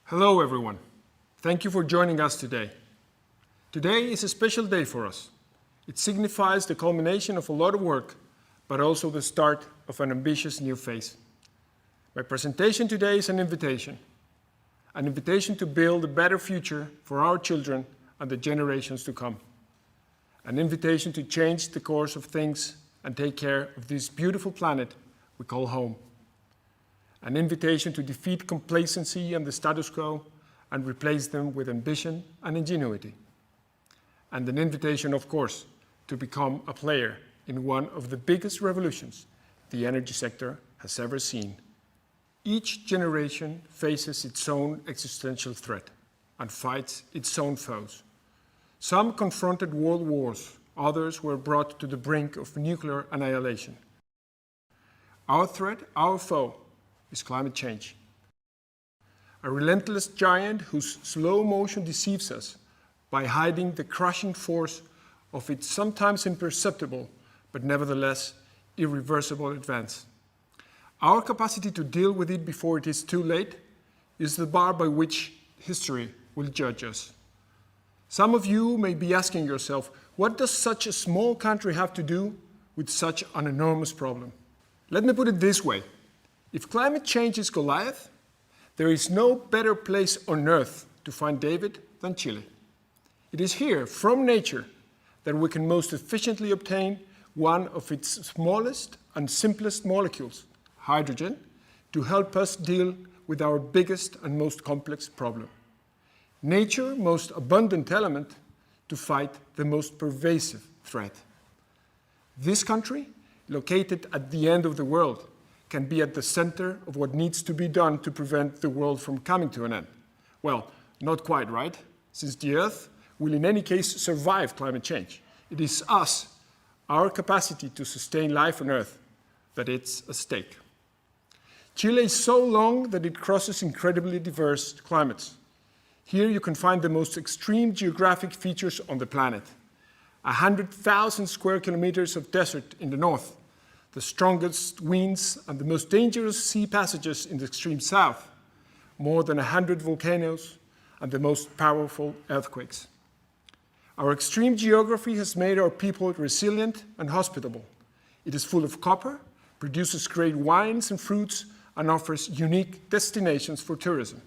Hello everyone. Thank you for joining us today. Today is a special day for us. It signifies the culmination of a lot of work, but also the start of an ambitious new phase. My presentation today is an invitation to build a better future for our children and the generations to come. An invitation to change the course of things and take care of this beautiful planet we call home. An invitation to defeat complacency and the status quo and replace them with ambition and ingenuity. And an invitation, of course, to become a player in one of the biggest revolutions the energy sector has ever seen. Each generation faces its own existential threat and fights its own foes. Some confronted world wars, others were brought to the brink of nuclear annihilation. Our threat, our foe, is climate change. A relentless giant whose slow motion deceives us by hiding the crushing force of its sometimes imperceptible, but nevertheless irreversible advance. Our capacity to deal with it before it is too late is the bar by which history will judge us. Some of you may be asking yourself, what does such a small country have to do with such an enormous problem? Let me put it this way. If climate change is Goliath, there is no better place on earth to find David than Chile. It is here, from nature, that we can most efficiently obtain one of its smallest and simplest molecules, hydrogen, to help us deal with our biggest and most complex problem. Nature's most abundant element to fight the most pervasive threat. This country, located at the end of the world, can be at the center of what needs to be done to prevent the world from coming to an end. Well, not quite, right? Since the Earth will in any case survive climate change. It is us, our capacity to sustain life on Earth, that it's at stake. Chile is so long that it crosses incredibly diverse climates. Here you can find the most extreme geographic features on the planet. 100,000 square kilometers of desert in the north, the strongest winds and the most dangerous sea passages in the extreme south, more than 100 volcanoes, and the most powerful earthquakes. Our extreme geography has made our people resilient and hospitable. It is full of copper, produces great wines and fruits, and offers unique destinations for tourism.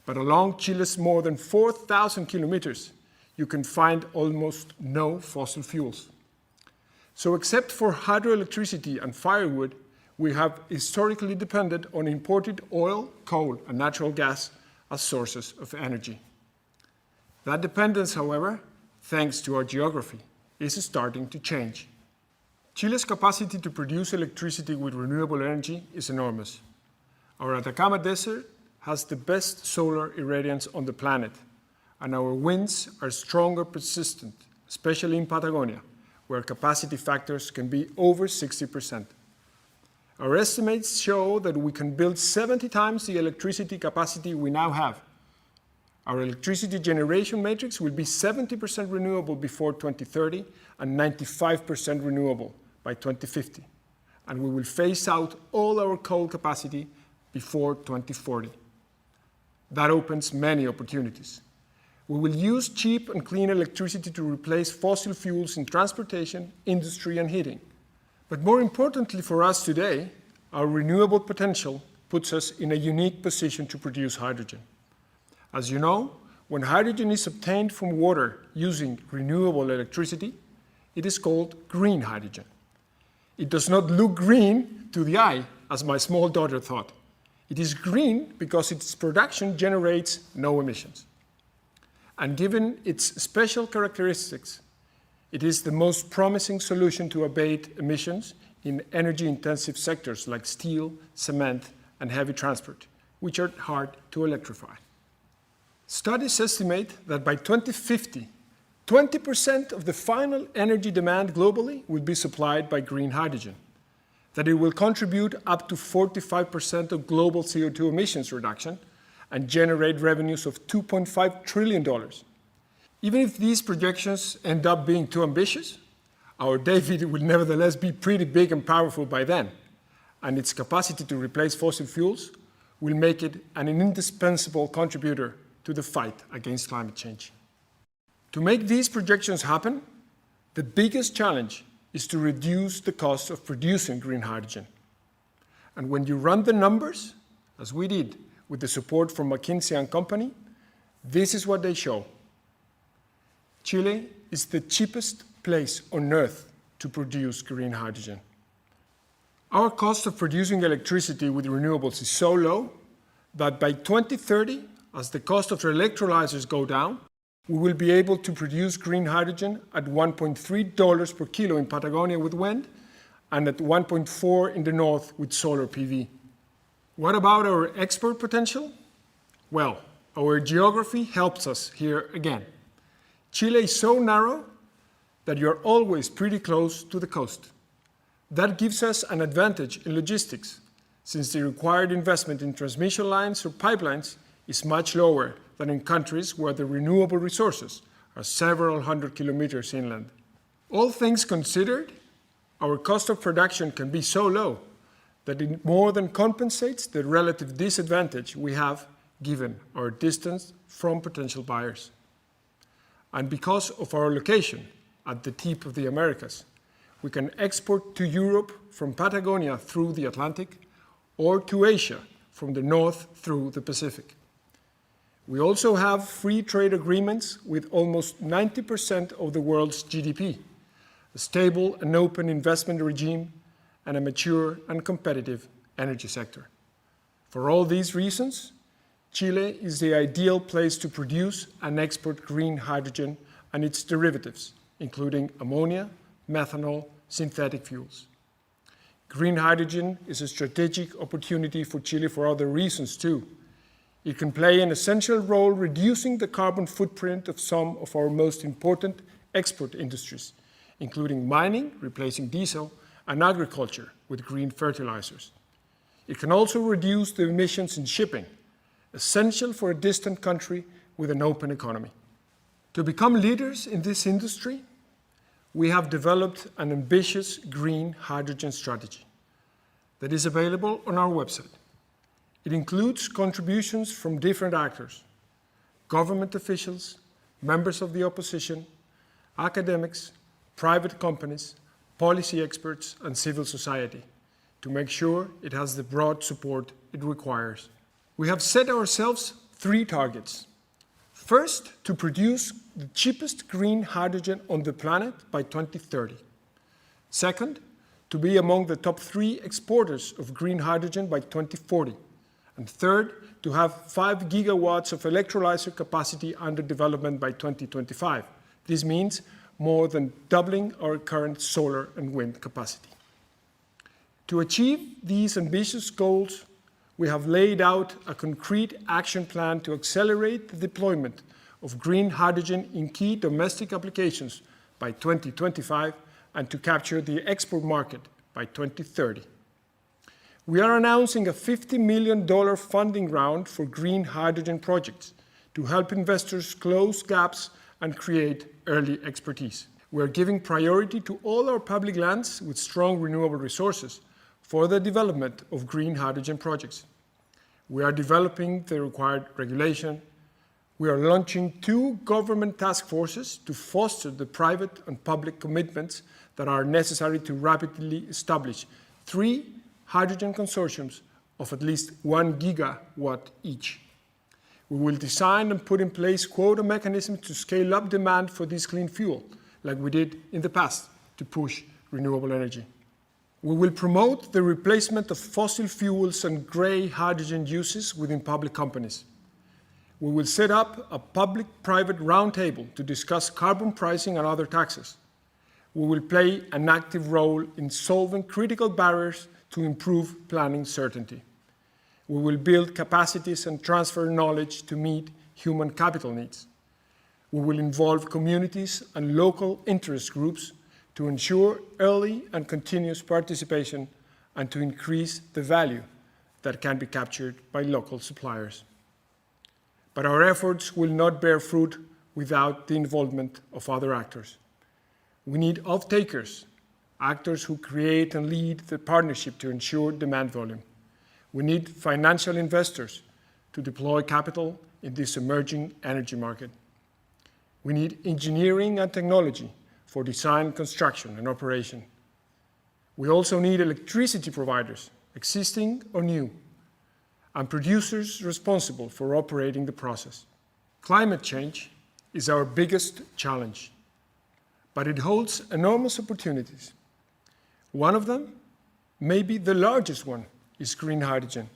But along Chile's more than 4,000 kilometers, you can find almost no fossil fuels. So except for hydroelectricity and firewood, we have historically depended on imported oil, coal, and natural gas as sources of energy. That dependence, however, thanks to our geography, is starting to change. Chile's capacity to produce electricity with renewable energy is enormous. Our Atacama Desert has the best solar irradiance on the planet, and our winds are strong and persistent, especially in Patagonia, where capacity factors can be over 60%. Our estimates show that we can build 70 times the electricity capacity we now have. Our electricity generation matrix will be 70% renewable before 2030 and 95% renewable by 2050. And we will phase out all our coal capacity before 2040. That opens many opportunities. We will use cheap and clean electricity to replace fossil fuels in transportation, industry, and heating. But more importantly for us today, our renewable potential puts us in a unique position to produce hydrogen. As you know, when hydrogen is obtained from water using renewable electricity, it is called green hydrogen. It does not look green to the eye, as my small daughter thought. It is green because its production generates no emissions. And given its special characteristics, it is the most promising solution to abate emissions in energy-intensive sectors like steel, cement, and heavy transport, which are hard to electrify. Studies estimate that by 2050, 20% of the final energy demand globally will be supplied by green hydrogen, that it will contribute up to 45% of global CO2 emissions reduction, and generate revenues of $2.5 trillion. Even if these projections end up being too ambitious, our David will nevertheless be pretty big and powerful by then, and its capacity to replace fossil fuels will make it an indispensable contributor to the fight against climate change. To make these projections happen, the biggest challenge is to reduce the cost of producing green hydrogen. And when you run the numbers, as we did with the support from McKinsey & Company, this is what they show. Chile is the cheapest place on Earth to produce green hydrogen. Our cost of producing electricity with renewables is so low that by 2030, as the cost of electrolyzers go down, we will be able to produce green hydrogen at $1.3 per kilo in Patagonia with wind and at 1.4 in the north with solar PV. What about our export potential? Well, our geography helps us here again. Chile is so narrow that you're always pretty close to the coast. That gives us an advantage in logistics, since the required investment in transmission lines or pipelines is much lower than in countries where the renewable resources are several hundred kilometers inland. All things considered, our cost of production can be so low that it more than compensates the relative disadvantage we have given our distance from potential buyers. And because of our location at the tip of the Americas, we can export to Europe from Patagonia through the Atlantic or to Asia from the north through the Pacific. We also have free trade agreements with almost 90% of the world's GDP, a stable and open investment regime, and a mature and competitive energy sector. For all these reasons, Chile is the ideal place to produce and export green hydrogen and its derivatives, including ammonia, methanol, synthetic fuels. Green hydrogen is a strategic opportunity for Chile for other reasons too. It can play an essential role reducing the carbon footprint of some of our most important export industries, including mining, replacing diesel, and agriculture with green fertilizers. It can also reduce the emissions in shipping, essential for a distant country with an open economy. To become leaders in this industry, we have developed an ambitious green hydrogen strategy that is available on our website. It includes contributions from different actors, government officials, members of the opposition, academics, private companies, policy experts, and civil society to make sure it has the broad support it requires. We have set ourselves 3 targets. First, to produce the cheapest green hydrogen on the planet by 2030. Second, to be among the top 3 exporters of green hydrogen by 2040. And third, to have 5 gigawatts of electrolyzer capacity under development by 2025. This means more than doubling our current solar and wind capacity. To achieve these ambitious goals, we have laid out a concrete action plan to accelerate the deployment of green hydrogen in key domestic applications by 2025 and to capture the export market by 2030. We are announcing a $50 million funding round for green hydrogen projects to help investors close gaps and create early expertise. We are giving priority to all our public lands with strong renewable resources for the development of green hydrogen projects. We are developing the required regulation. We are launching 2 government task forces to foster the private and public commitments that are necessary to rapidly establish 3 hydrogen consortiums of at least 1 gigawatt each. We will design and put in place quota mechanisms to scale up demand for this clean fuel, like we did in the past to push renewable energy. We will promote the replacement of fossil fuels and grey hydrogen uses within public companies. We will set up a public-private roundtable to discuss carbon pricing and other taxes. We will play an active role in solving critical barriers to improve planning certainty. We will build capacities and transfer knowledge to meet human capital needs. We will involve communities and local interest groups to ensure early and continuous participation and to increase the value that can be captured by local suppliers. But our efforts will not bear fruit without the involvement of other actors. We need off-takers, actors who create and lead the partnership to ensure demand volume. We need financial investors to deploy capital in this emerging energy market. We need engineering and technology for design, construction, and operation. We also need electricity providers, existing or new, and producers responsible for operating the process. Climate change is our biggest challenge, but it holds enormous opportunities. One of them, maybe the largest one, is green hydrogen.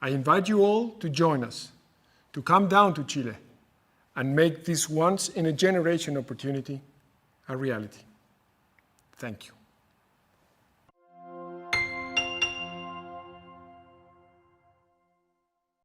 I invite you all to join us, to come down to Chile and make this once-in-a-generation opportunity a reality. Thank you.